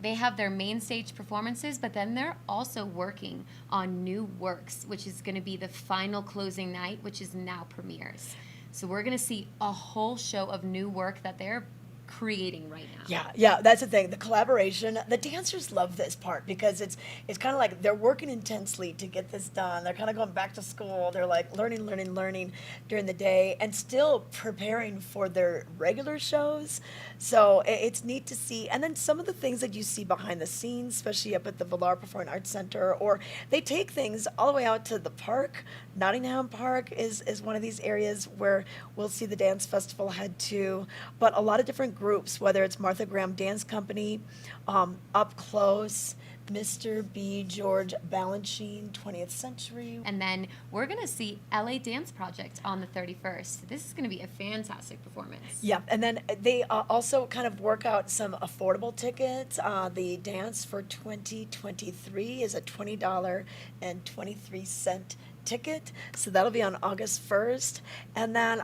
they have their main stage performances, but then they're also working on new works, which is going to be the final closing night, which is now premieres. So we're going to see a whole show of new work that they're creating right now. Yeah, that's the thing. The collaboration, the dancers love this part because it's kind of like they're working intensely to get this done. They're kind of going back to school. They're like learning during the day and still preparing for their regular shows. So it's neat to see. And then some of the things that you see behind the scenes, especially up at the Villar Performing Arts Center, or they take things all the way out to the park. Nottingham Park is one of these areas where we'll see the dance festival head to, but a lot of different groups, whether it's Martha Graham Dance Company, Up Close, Mr. B. George Balanchine, 20th Century. And then we're going to see LA Dance Project on the 31st. This is going to be a fantastic performance. Yeah, and then they also kind of work out some affordable tickets. The dance for 2023 is a $20.23 ticket, so that'll be on August 1st. And then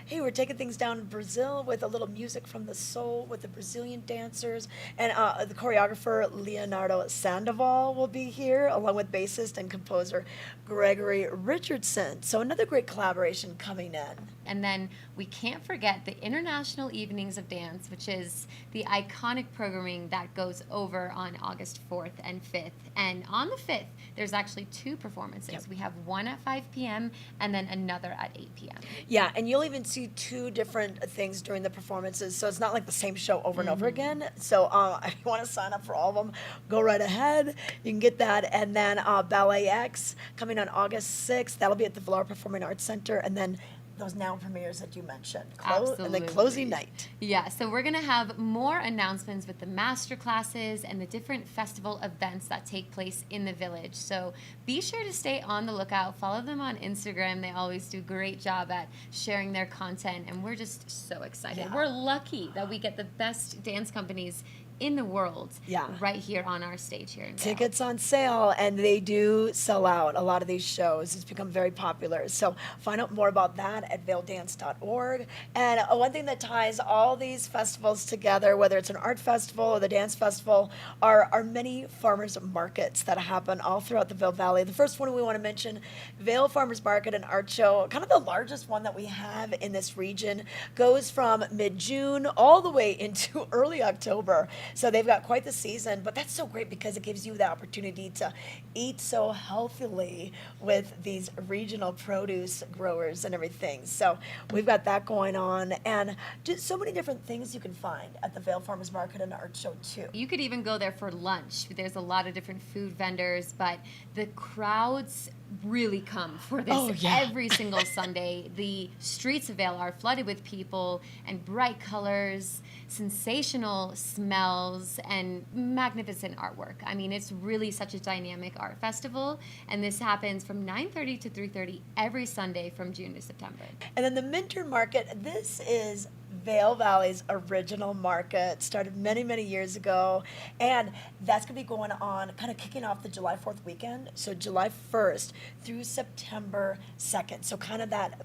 hey, we're taking things down in Brazil with a little music from the soul with the Brazilian dancers, and the choreographer Leonardo Sandoval will be here along with bassist and composer Gregory Richardson. So another great collaboration coming in. And then we can't forget the International Evenings of Dance, which is the iconic programming that goes over on August 4th and 5th. And on the 5th, there's actually 2 performances. Yep. We have one at 5 p.m. and then another at 8 p.m. Yeah, and you'll even see 2 different things during the performances, so it's not like the same show over and over again. So if you want to sign up for all of them, go right ahead. You can get that. And then Ballet X coming on August 6th. That'll be at the Villar Performing Arts Center. And then those now premieres that you mentioned. Absolutely. And then closing night. Yeah, so we're going to have more announcements with the master classes and the different festival events that take place in the village. So be sure to stay on the lookout. Follow them on Instagram. They always do a great job at sharing their content, and we're just so excited. Yeah. We're lucky that we get the best dance companies in the world right here on our stage here in Vail. Tickets on sale, and they do sell out a lot of these shows. It's become very popular. So find out more about that at vaildance.org. And one thing that ties all these festivals together, whether it's an art festival or the dance festival, are many farmers markets that happen all throughout the Vail Valley. The first one we want to mention, Vail Farmers Market and Art Show, kind of the largest one that we have in this region, goes from mid-June all the way into early October. So they've got quite the season, but that's so great because it gives you the opportunity to eat so healthily with these regional produce growers and everything. So we've got that going on, and just so many different things you can find at the Vail Farmers Market and Art Show too. You could even go there for lunch. There's a lot of different food vendors, but the crowds really come for this every single Sunday. The streets of Vail are flooded with people and bright colors, sensational smells, and magnificent artwork. I mean, it's really such a dynamic art festival, and this happens from 9:30 to 3:30 every Sunday from June to September. And then the Minter Market, this is Vail Valley's original market, started many, many years ago, and that's going to be going on, kind of kicking off the July 4th weekend, so July 1st through September 2nd, so kind of that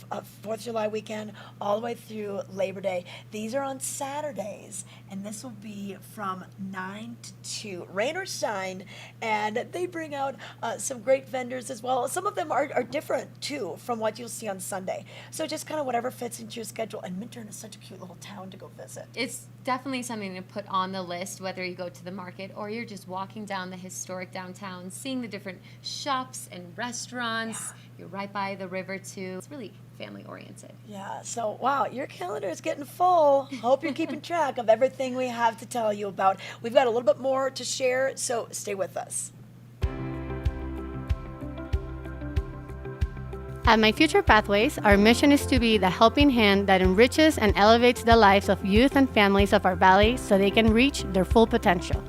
4th of July weekend all the way through Labor Day. These are on Saturdays, and this will be from 9 to 2, rain or shine, and they bring out some great vendors as well. Some of them are different too from what you'll see on Sunday, so just kind of whatever fits into your schedule. And Minturn is such a cute little town to go visit. It's definitely something to put on the list, whether you go to the market or you're just walking down the historic downtown, seeing the different shops and restaurants. You're right by the river too. It's really family oriented. Yeah, so wow, your calendar is getting full. Hope you're keeping track of everything we have to tell you about. We've got a little bit more to share, so stay with us. At My Future Pathways, our mission is to be the helping hand that enriches and elevates the lives of youth and families of our valley so they can reach their full potential.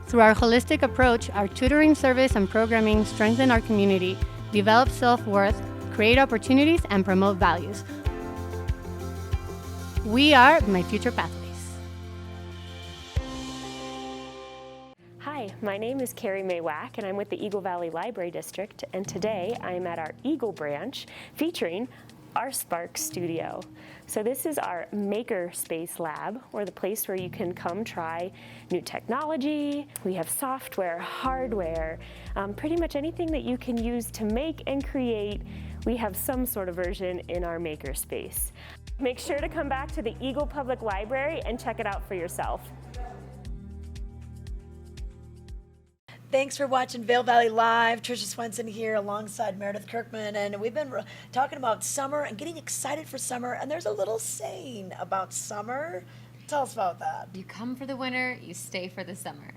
Through our holistic approach, our tutoring service and programming strengthen our community, develop self-worth, create opportunities, and promote values. We are My Future Pathways. Hi, my name is Carrie Maywack, and I'm with the Eagle Valley Library District, and today I'm at our Eagle branch featuring our Spark Studio. So this is our maker space lab, or the place where you can come try new technology. We have software, hardware, pretty much anything that you can use to make and create. We have some sort of version in our maker space. Make sure to come back to the Eagle Public Library and check it out for yourself. Thanks for watching Vail Valley Live. Tricia Swenson here alongside Meredith Kirkman, and we've been talking about summer and getting excited for summer, and there's a little saying about summer. Tell us about that. You come for the winter, you stay for the summer.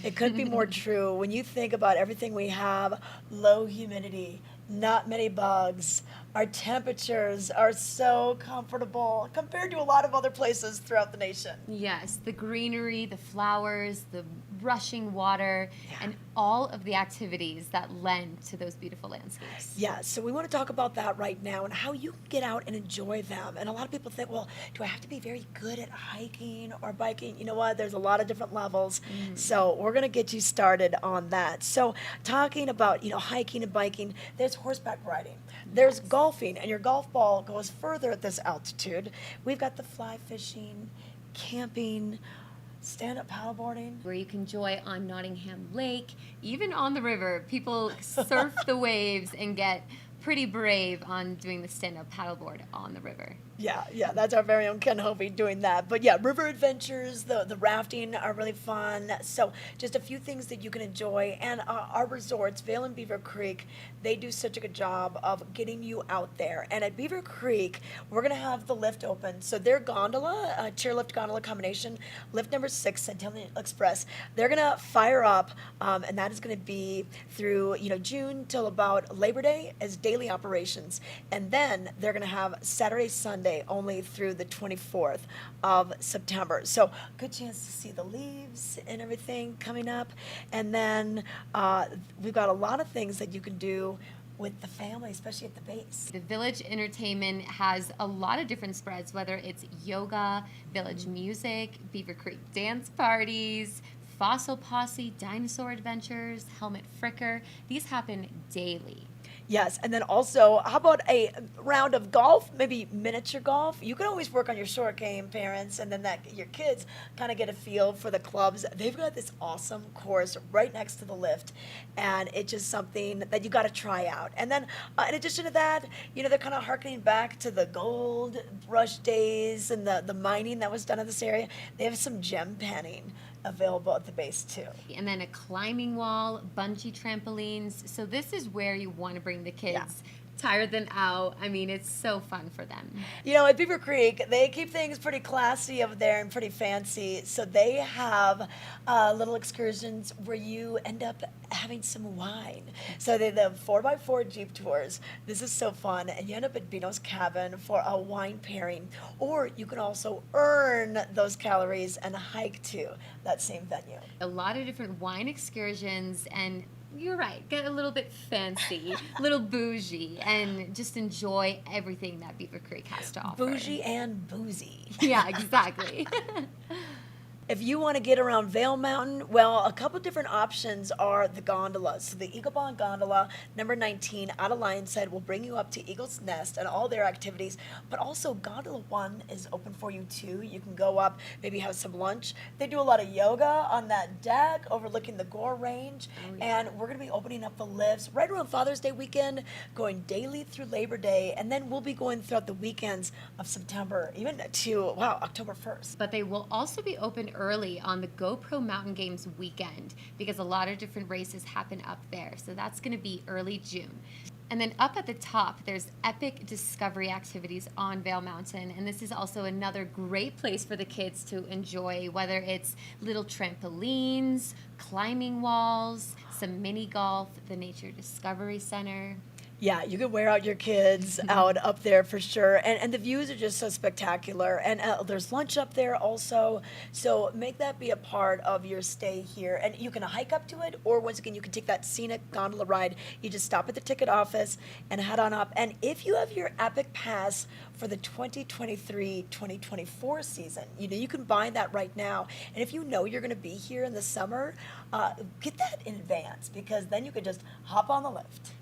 It couldn't be more true when you think about everything we have. Low humidity, not many bugs. Our temperatures are so comfortable compared to a lot of other places throughout the nation. Yes, the greenery, the flowers, the rushing water, and all of the activities that lend to those beautiful landscapes. Yeah, so we want to talk about that right now and how you can get out and enjoy them. And a lot of people think, well, do I have to be very good at hiking or biking? You know what? There's a lot of different levels. So we're going to get you started on that. So talking about, hiking and biking, there's horseback riding. There's golfing, and your golf ball goes further at this altitude. We've got the fly fishing, camping, stand-up paddleboarding. Where you can enjoy on Nottingham Lake, even on the river. People surf the waves and get pretty brave on doing the stand-up paddleboard on the river. Yeah, that's our very own Ken Hovey doing that. But yeah, river adventures, the rafting are really fun. So just a few things that you can enjoy. And our resorts, Vail and Beaver Creek, they do such a good job of getting you out there. And at Beaver Creek, we're going to have the lift open. So their gondola, chairlift gondola combination, lift number 6, Centennial Express, they're going to fire up, and that is going to be through June till about Labor Day as daily operations. And then they're going to have Saturday, Sunday, only through the 24th of September. So good chance to see the leaves and everything coming up. And then we've got a lot of things that you can do with the family, especially at the base. The Village Entertainment has a lot of different spreads, whether it's yoga, village music, Beaver Creek dance parties, Fossil Posse, dinosaur adventures, helmet fricker. These happen daily. Yes, and then also, how about a round of golf, maybe miniature golf? You can always work on your short game, parents, and then your kids kind of get a feel for the clubs. They've got this awesome course right next to the lift, and it's just something that you got to try out. And then, in addition to that, they're kind of harkening back to the gold rush days and the mining that was done in this area. They have some gem panning available at the base too. And then a climbing wall, bungee trampolines. So this is where you want to bring the kids. Tire them out. I mean, it's so fun for them. At Beaver Creek, they keep things pretty classy over there and pretty fancy. So they have little excursions where you end up having some wine. So they have 4x4 Jeep tours. This is so fun. And you end up at Bino's Cabin for a wine pairing. Or you can also earn those calories and hike to that same venue. A lot of different wine excursions, and you're right, get a little bit fancy, a little bougie, and just enjoy everything that Beaver Creek has to offer. Bougie and boozy. Yeah, exactly. If you want to get around Vail Mountain, well, a couple different options are the gondolas. So the Eagle Bond Gondola, number 19, out of Lion's Head, will bring you up to Eagle's Nest and all their activities. But also, Gondola 1 is open for you, too. You can go up, maybe have some lunch. They do a lot of yoga on that deck overlooking the Gore Range. Oh, yeah. And we're going to be opening up the lifts right around Father's Day weekend, going daily through Labor Day. And then we'll be going throughout the weekends of September, even to, October 1st. But they will also be open early on the GoPro Mountain Games weekend because a lot of different races happen up there. So that's going to be early June. And then up at the top, there's epic discovery activities on Vail Mountain. And this is also another great place for the kids to enjoy, whether it's little trampolines, climbing walls, some mini golf, the Nature Discovery Center. Yeah, you could wear out your kids out up there for sure. And the views are just so spectacular. And there's lunch up there also. So make that be a part of your stay here. And you can hike up to it, or once again, you can take that scenic gondola ride. You just stop at the ticket office and head on up. And if you have your Epic Pass for the 2023-2024 season, you can buy that right now. And if you know you're going to be here in the summer, get that in advance, because then you can just hop on the lift.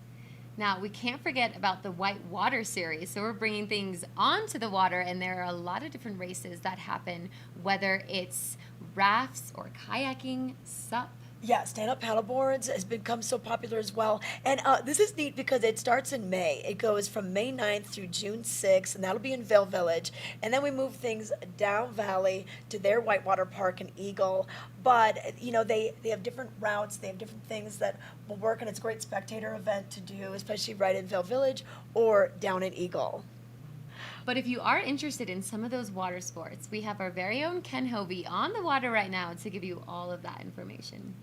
Now, we can't forget about the White Water Series. So we're bringing things onto the water, and there are a lot of different races that happen, whether it's rafts or kayaking, SUP. Yeah, stand-up paddleboards has become so popular as well. And this is neat because it starts in May. It goes from May 9th through June 6th, and that'll be in Vail Village. And then we move things down valley to their Whitewater Park in Eagle. But, they have different routes. They have different things that will work, and it's a great spectator event to do, especially right in Vail Village or down in Eagle. But if you are interested in some of those water sports, we have our very own Ken Hovey on the water right now to give you all of that information.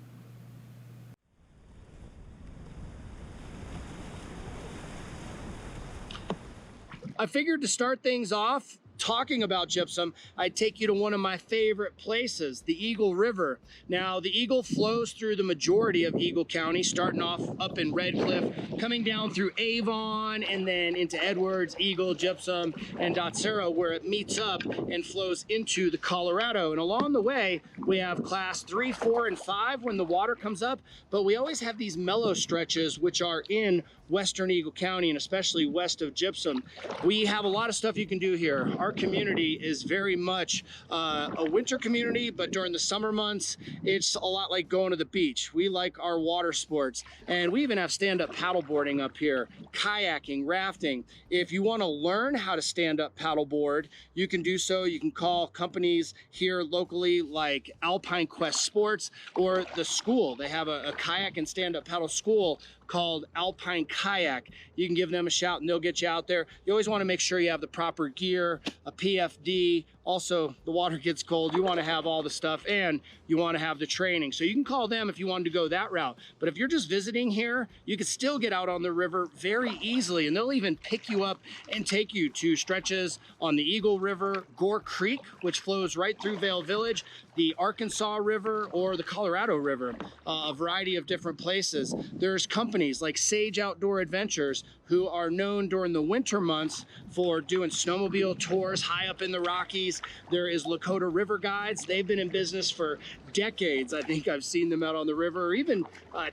I figured to start things off talking about gypsum, I'd take you to one of my favorite places, the Eagle River. Now, the Eagle flows through the majority of Eagle County, starting off up in Red Cliff, coming down through Avon, and then into Edwards, Eagle, Gypsum, and Dotsero, where it meets up and flows into the Colorado. And along the way, we have class 3, 4, and 5 when the water comes up, but we always have these mellow stretches, which are in Western Eagle County, and especially west of Gypsum. We have a lot of stuff you can do here. Our community is very much a winter community, but during the summer months, it's a lot like going to the beach. We like our water sports, and we even have stand-up paddleboarding up here, kayaking, rafting. If you want to learn how to stand-up paddleboard, you can do so. You can call companies here locally like Alpine Quest Sports or the school. They have a kayak and stand-up paddle school called Alpine Kayak. You can give them a shout and they'll get you out there. You always want to make sure you have the proper gear, a PFD. Also, the water gets cold. You want to have all the stuff, and you want to have the training. So you can call them if you wanted to go that route. But if you're just visiting here, you can still get out on the river very easily, and they'll even pick you up and take you to stretches on the Eagle River, Gore Creek, which flows right through Vail Village, the Arkansas River, or the Colorado River, a variety of different places. There's companies like Sage Outdoor Adventures who are known during the winter months for doing snowmobile tours high up in the Rockies. There is Lakota River Guides. They've been in business for decades. I think I've seen them out on the river, or even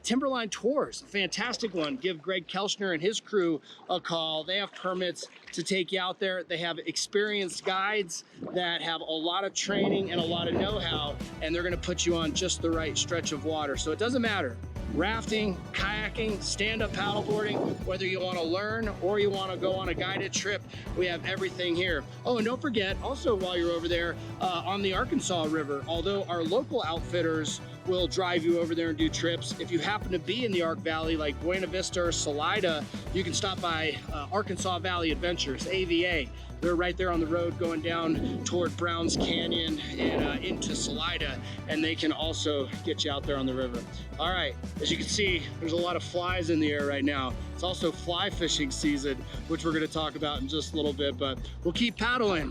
Timberline Tours, a fantastic one. Give Greg Kelchner and his crew a call. They have permits to take you out there. They have experienced guides that have a lot of training and a lot of know-how, and they're gonna put you on just the right stretch of water. So it doesn't matter. Rafting, kayaking, stand-up paddleboarding, whether you want to learn or you want to go on a guided trip, we have everything here. Oh, and don't forget, also while you're over there, on the Arkansas River, although our local outfitters will drive you over there and do trips, if you happen to be in the Ark Valley like Buena Vista or Salida, you can stop by Arkansas Valley Adventures, AVA. They're right there on the road going down toward Browns Canyon and into Salida, and they can also get you out there on the river. All right, as you can see, there's a lot of flies in the air right now. It's also fly fishing season, which we're gonna talk about in just a little bit, but we'll keep paddling.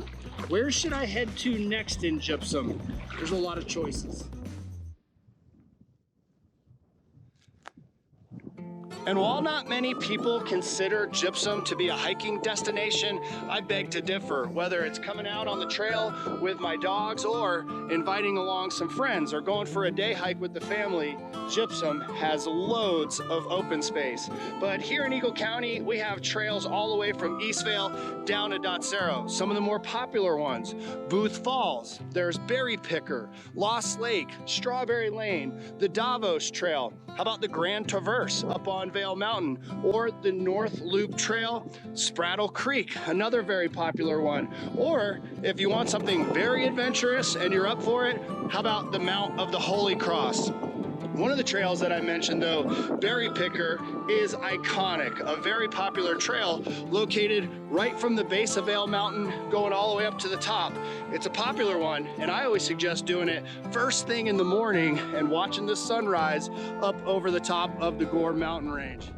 Where should I head to next in Gypsum? There's a lot of choices. And while not many people consider Gypsum to be a hiking destination, I beg to differ. Whether it's coming out on the trail with my dogs or inviting along some friends or going for a day hike with the family, Gypsum has loads of open space. But here in Eagle County, we have trails all the way from Eastvale down to Dotsero. Some of the more popular ones, Booth Falls, there's Berry Picker, Lost Lake, Strawberry Lane, the Davos Trail. How about the Grand Traverse up on Vail Vail Mountain, or the North Loop Trail, Spraddle Creek, another very popular one. Or if you want something very adventurous and you're up for it, how about the Mount of the Holy Cross? One of the trails that I mentioned though, Berry Picker, is iconic. A very popular trail located right from the base of Vail Mountain going all the way up to the top. It's a popular one, and I always suggest doing it first thing in the morning and watching the sunrise up over the top of the Gore Mountain Range.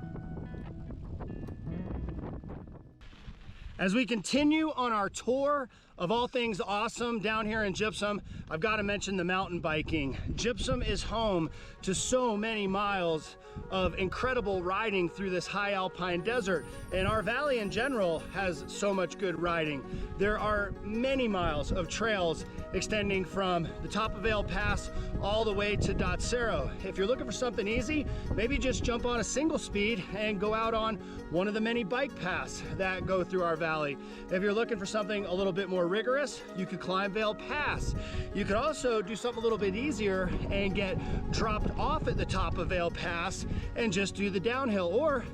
As we continue on our tour of all things awesome down here in Gypsum, I've got to mention the mountain biking. Gypsum is home to so many miles of incredible riding through this high alpine desert, and our valley in general has so much good riding. There are many miles of trails extending from the top of Vail Pass all the way to Dotsero. If you're looking for something easy, maybe just jump on a single speed and go out on one of the many bike paths that go through our valley. If you're looking for something a little bit more rigorous, you could climb Vail Pass. You could also do something a little bit easier and get dropped off at the top of Vail Pass and just do the downhill, or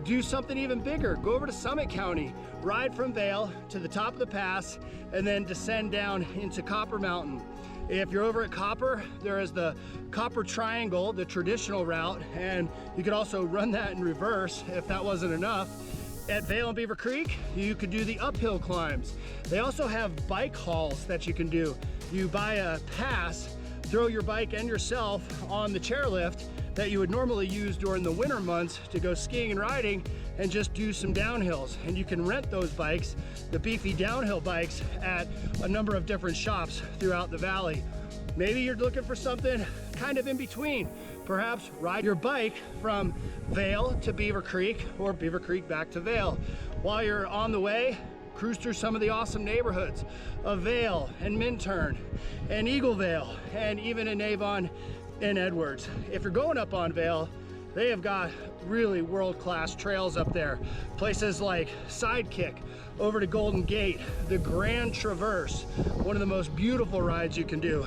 do something even bigger. Go over to Summit County, ride from Vail to the top of the pass, and then descend down into Copper Mountain. If you're over at Copper, there is the Copper Triangle, the traditional route, and you could also run that in reverse if that wasn't enough. At Vail and Beaver Creek, you could do the uphill climbs. They also have bike hauls that you can do. You buy a pass, throw your bike and yourself on the chairlift that you would normally use during the winter months to go skiing and riding, and just do some downhills. And you can rent those bikes, the beefy downhill bikes, at a number of different shops throughout the valley. Maybe you're looking for something kind of in between. Perhaps ride your bike from Vail to Beaver Creek, or Beaver Creek back to Vail. While you're on the way, cruise through some of the awesome neighborhoods of Vail and Minturn and Eagle Vale, and even in Avon and Edwards. If you're going up on Vail, they have got really world-class trails up there. Places like Sidekick, over to Golden Gate, the Grand Traverse, one of the most beautiful rides you can do,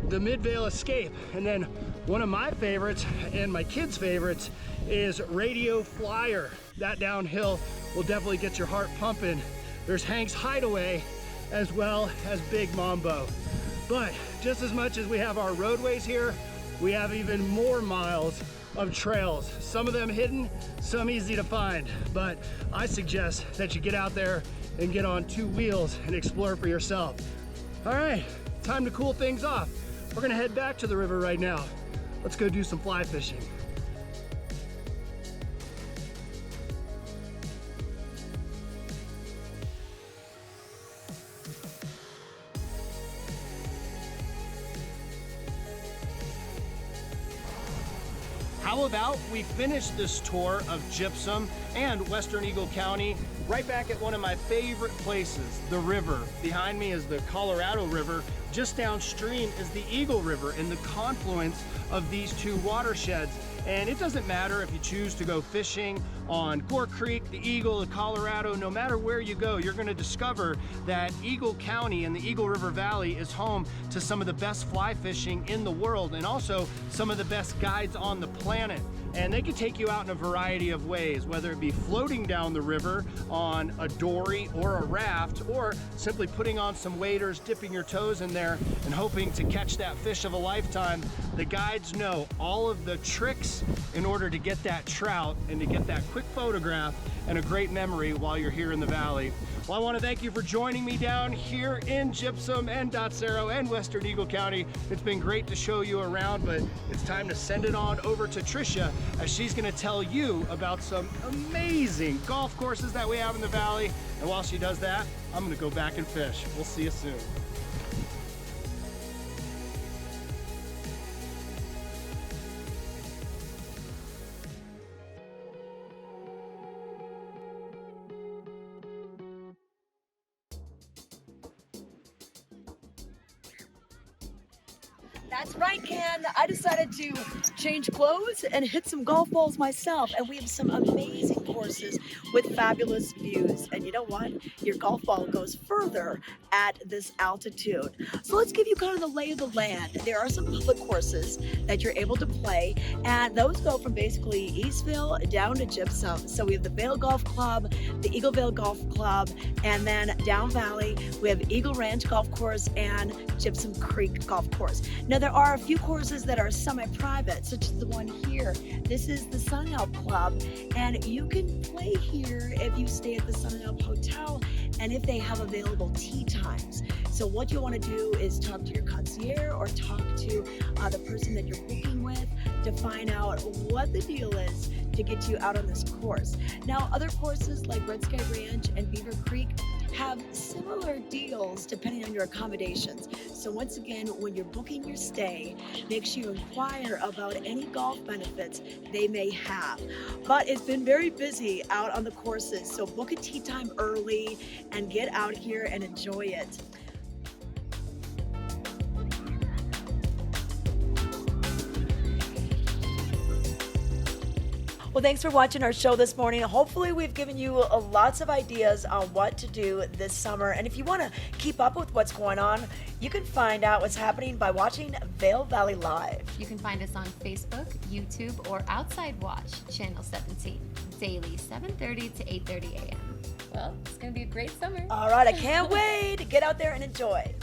the Mid-Vail Escape, and then one of my favorites and my kids' favorites is Radio Flyer. That downhill will definitely get your heart pumping. There's Hank's Hideaway, as well as Big Mambo. But just as much as we have our roadways here, we have even more miles of trails. Some of them hidden, some easy to find. But I suggest that you get out there and get on two wheels and explore for yourself. All right, time to cool things off. We're gonna head back to the river right now. Let's go do some fly fishing. How about we finish this tour of Gypsum and Western Eagle County right back at one of my favorite places, the river. Behind me is the Colorado River. Just downstream is the Eagle River and the confluence of these two watersheds. And it doesn't matter if you choose to go fishing on Gore Creek, the Eagle, the Colorado, no matter where you go, you're gonna discover that Eagle County and the Eagle River Valley is home to some of the best fly fishing in the world, and also some of the best guides on the planet. And they can take you out in a variety of ways, whether it be floating down the river on a dory or a raft, or simply putting on some waders, dipping your toes in there, and hoping to catch that fish of a lifetime. The guides know all of the tricks in order to get that trout and to get that quick photograph and a great memory while you're here in the valley. Well, I want to thank you for joining me down here in Gypsum and Dotsero and Western Eagle County. It's been great to show you around, but it's time to send it on over to Tricia, as she's going to tell you about some amazing golf courses that we have in the valley. And while she does that, I'm going to go back and fish. We'll see you soon. That's right, Ken. I decided to change clothes and hit some golf balls myself. And we have some amazing courses with fabulous views. And you know what? Your golf ball goes further at this altitude. So let's give you kind of the lay of the land. There are some public courses that you're able to play, and those go from basically Eastville down to Gypsum. So we have the Vail Golf Club, the Eagle Vale Golf Club, and then down valley we have Eagle Ranch Golf Course and Gypsum Creek Golf Course. Now there are a few courses that are semi-private, such as the one here. This is the Sunhelp Club, and you can play here if you stay at the Sunhelp Hotel and if they have available tee times. So what you want to do is talk to your concierge or talk to the person that you're booking with to find out what the deal is to get you out on this course. Now, other courses like Red Sky Ranch and Beaver Creek have similar deals depending on your accommodations. So once again, when you're booking your stay, make sure you inquire about any golf benefits they may have. But it's been very busy out on the courses, so book a tee time early and get out here and enjoy it. Well, thanks for watching our show this morning. Hopefully we've given you lots of ideas on what to do this summer. And if you want to keep up with what's going on, you can find out what's happening by watching Vail Valley Live. You can find us on Facebook, YouTube, or Outside Watch, Channel 17, daily 7:30 to 8:30 a.m. Well, it's going to be a great summer. All right, I can't wait to get out there and enjoy.